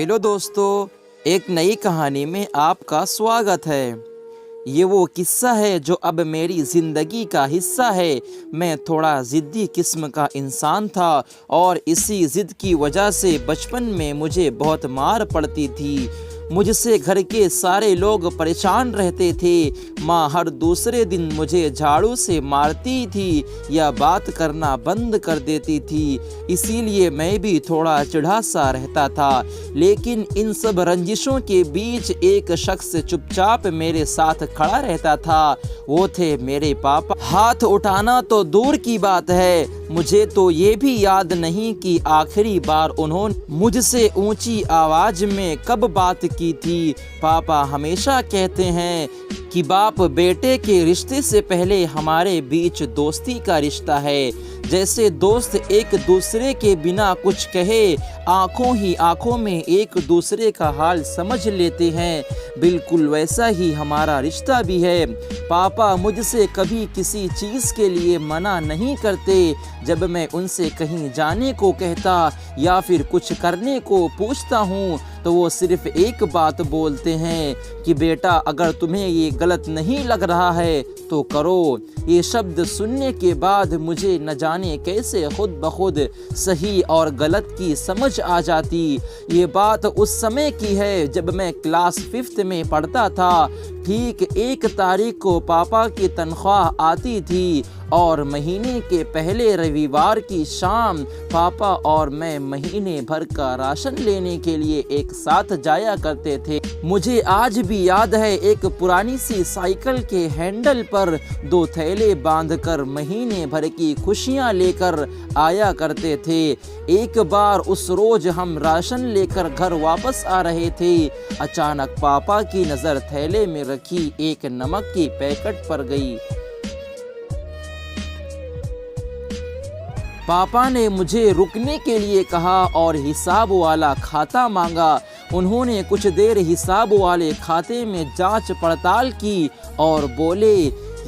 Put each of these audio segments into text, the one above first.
Hello दोस्तों, एक नई कहानी में आपका स्वागत है। ये वो किस्सा है जो अब मेरी ज़िंदगी का हिस्सा है। मैं थोड़ा ज़िद्दी किस्म का इंसान था और इसी ज़िद की वजह से बचपन में मुझे बहुत मार पड़ती थी। मुझसे घर के सारे लोग परेशान रहते थे। माँ हर दूसरे दिन मुझे झाड़ू से मारती थी या बात करना बंद कर देती थी, इसीलिए मैं भी थोड़ा चिढ़ा सा रहता था। लेकिन इन सब रंजिशों के बीच एक शख्स चुपचाप मेरे साथ खड़ा रहता था। वो थे मेरे पापा। हाथ उठाना तो दूर की बात है, मुझे तो ये भी याद नहीं कि आखिरी बार उन्होंने मुझसे ऊंची आवाज में कब बात की थी। पापा हमेशा कहते हैं कि बाप बेटे के रिश्ते से पहले हमारे बीच दोस्ती का रिश्ता है। जैसे दोस्त एक दूसरे के बिना कुछ कहे आंखों ही आंखों में एक दूसरे का हाल समझ लेते हैं, बिल्कुल वैसा ही हमारा रिश्ता भी है। पापा मुझसे कभी किसी चीज़ के लिए मना नहीं करते। जब मैं उनसे कहीं जाने को कहता या फिर कुछ करने को पूछता हूँ तो वो सिर्फ एक बात बोलते हैं कि बेटा अगर तुम्हें ये गलत नहीं लग रहा है तो करो। ये शब्द सुनने के बाद मुझे न जाने कैसे खुद ब खुद सही और गलत की समझ आ जाती। ये बात उस समय की है जब मैं क्लास 5th में पढ़ता था। ठीक 1 तारीख को पापा की तनख्वाह आती थी और महीने के पहले रविवार की शाम पापा और मैं महीने भर का राशन लेने के लिए एक साथ जाया करते थे। मुझे आज भी याद है, एक पुरानी सी साइकिल के हैंडल पर 2 थैले बांधकर महीने भर की खुशियां लेकर आया करते थे। एक बार उस रोज हम राशन लेकर घर वापस आ रहे थे। अचानक पापा की नज़र थैले में रखी एक नमक की पैकेट पर गई। पापा ने मुझे रुकने के लिए कहा और हिसाब वाला खाता मांगा। उन्होंने कुछ देर हिसाब वाले खाते में जांच पड़ताल की और बोले,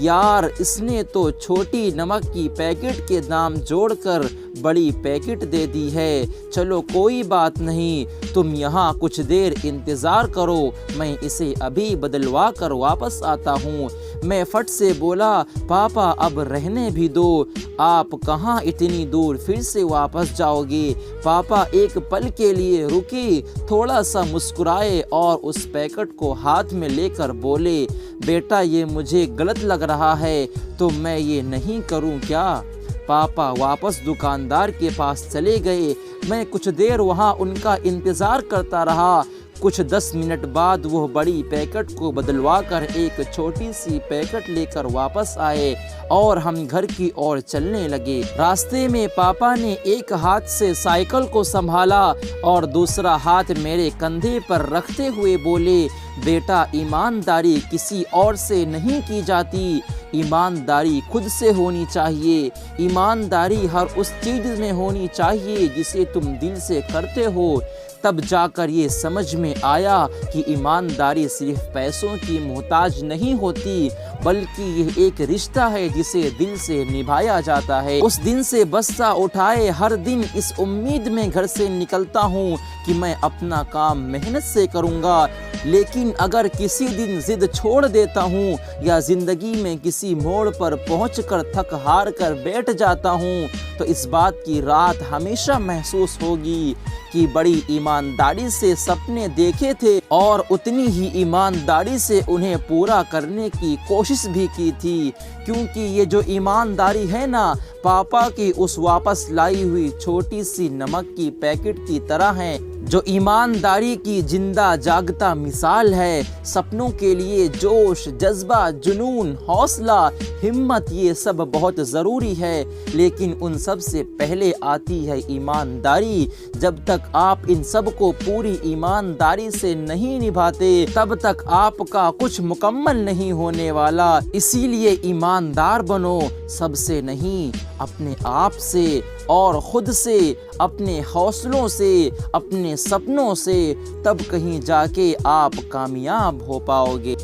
यार इसने तो छोटी नमक की पैकेट के दाम जोड़कर बड़ी पैकेट दे दी है। चलो कोई बात नहीं, तुम यहाँ कुछ देर इंतज़ार करो, मैं इसे अभी बदलवा कर वापस आता हूँ। मैं फट से बोला, पापा अब रहने भी दो, आप कहाँ इतनी दूर फिर से वापस जाओगे। पापा एक पल के लिए रुके, थोड़ा सा मुस्कुराए और उस पैकेट को हाथ में लेकर बोले, बेटा ये मुझे गलत लग रहा है तो मैं ये नहीं करूं क्या। पापा वापस दुकानदार के पास चले गए। मैं कुछ देर वहां उनका इंतज़ार करता रहा। कुछ 10 मिनट बाद वो बड़ी पैकेट को बदलवा कर एक छोटी सी पैकेट लेकर वापस आए और हम घर की ओर चलने लगे। रास्ते में पापा ने एक हाथ से साइकिल को संभाला और दूसरा हाथ मेरे कंधे पर रखते हुए बोले, बेटा ईमानदारी किसी और से नहीं की जाती, ईमानदारी खुद से होनी चाहिए। ईमानदारी हर उस चीज़ में होनी चाहिए जिसे तुम दिल से करते हो। तब जाकर ये समझ में आया कि ईमानदारी सिर्फ पैसों की मोहताज नहीं होती, बल्कि यह एक रिश्ता है जिसे दिल से निभाया जाता है। उस दिन से बस्ता उठाए हर दिन इस उम्मीद में घर से निकलता हूँ कि मैं अपना काम मेहनत से करूँगा। लेकिन अगर किसी दिन जिद छोड़ देता हूँ या ज़िंदगी में किसी मोड़ पर पहुँचकर थक हार कर बैठ जाता हूँ तो इस बात की रात हमेशा महसूस होगी कि बड़ी ईमानदारी से सपने देखे थे और उतनी ही ईमानदारी से उन्हें पूरा करने की कोशिश भी की थी। क्योंकि ये जो ईमानदारी है ना, पापा की उस वापस लाई हुई छोटी सी नमक की पैकेट की तरह है, जो ईमानदारी की जिंदा जागता मिसाल है। सपनों के लिए जोश, जज्बा, जुनून, हौसला, हिम्मत, ये सब बहुत ज़रूरी है, लेकिन उन सब से पहले आती है ईमानदारी। जब तक आप इन सब को पूरी ईमानदारी से नहीं निभाते तब तक आपका कुछ मुकम्मल नहीं होने वाला। इसीलिए ईमानदार बनो, सबसे नहीं अपने आप से और खुद से, अपने हौसलों से, अपने सपनों से, तब कहीं जाके आप कामयाब हो पाओगे।